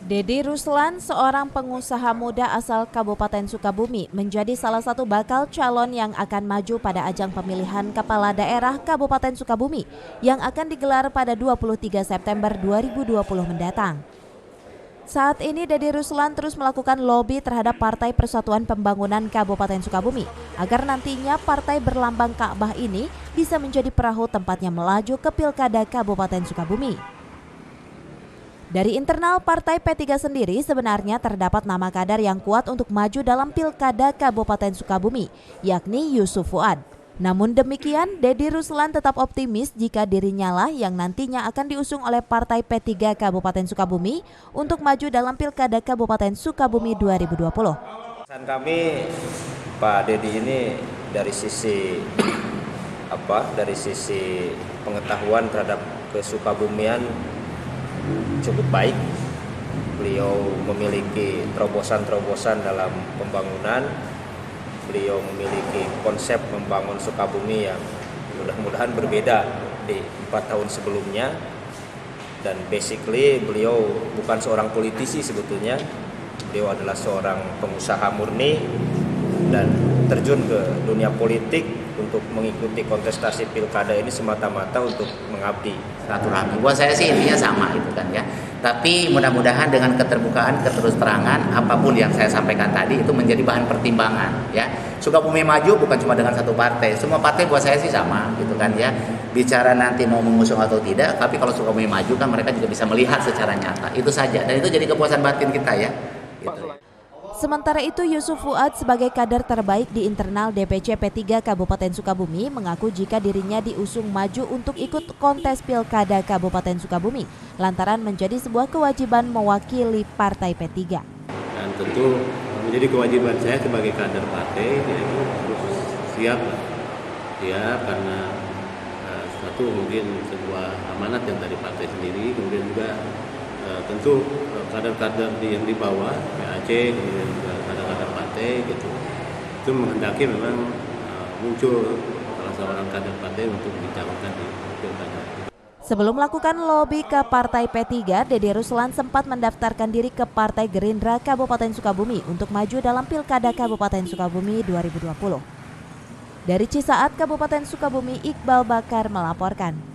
Deddy Ruslan, seorang pengusaha muda asal Kabupaten Sukabumi, menjadi salah satu bakal calon yang akan maju pada ajang pemilihan kepala daerah Kabupaten Sukabumi yang akan digelar pada 23 September 2020 mendatang. Saat ini Deddy Ruslan terus melakukan lobi terhadap Partai Persatuan Pembangunan Kabupaten Sukabumi agar nantinya partai berlambang Ka'bah ini bisa menjadi perahu tempatnya melaju ke Pilkada Kabupaten Sukabumi. Dari internal Partai P3 sendiri sebenarnya terdapat nama kader yang kuat untuk maju dalam Pilkada Kabupaten Sukabumi, yakni Yusuf Fuad. Namun demikian, Deddy Ruslan tetap optimis jika dirinya lah yang nantinya akan diusung oleh Partai P3 Kabupaten Sukabumi untuk maju dalam Pilkada Kabupaten Sukabumi 2020. Pesan kami, Pak Deddy ini dari sisi pengetahuan terhadap kesukabumian cukup baik. Beliau memiliki terobosan-terobosan dalam pembangunan. Beliau memiliki konsep membangun Sukabumi yang mudah-mudahan berbeda di 4 tahun sebelumnya. Dan basically beliau bukan seorang politisi sebetulnya. Beliau adalah seorang pengusaha murni dan terjun ke dunia politik untuk mengikuti kontestasi pilkada ini semata-mata untuk mengabdi. Silaturahmi buat saya sih intinya sama gitu kan ya. Tapi mudah-mudahan dengan keterbukaan, keterus-terangan, apapun yang saya sampaikan tadi itu menjadi bahan pertimbangan ya. Sukabumi maju bukan cuma dengan satu partai, semua partai buat saya sih sama gitu kan ya. Bicara nanti mau mengusung atau tidak, tapi kalau Sukabumi maju kan mereka juga bisa melihat secara nyata. Itu saja, dan itu jadi kepuasan batin kita ya. Gitu. Sementara itu Yusuf Fuad sebagai kader terbaik di internal DPC P3 Kabupaten Sukabumi mengaku jika dirinya diusung maju untuk ikut kontes Pilkada Kabupaten Sukabumi lantaran menjadi sebuah kewajiban mewakili Partai P3. Dan tentu menjadi kewajiban saya sebagai kader partai yaitu harus siap ya, karena satu mungkin sebuah amanat yang dari partai sendiri, kemudian juga tentu kader-kader yang di bawah PAC, kemudian juga kader-kader partai gitu, itu menghendaki memang muncul salah seorang kader partai untuk dicalonkan di pilkada. Sebelum melakukan lobi ke Partai P3, Deddy Ruslan sempat mendaftarkan diri ke Partai Gerindra Kabupaten Sukabumi untuk maju dalam Pilkada Kabupaten Sukabumi 2020. Dari Cisaat, Kabupaten Sukabumi, Iqbal Bakar melaporkan.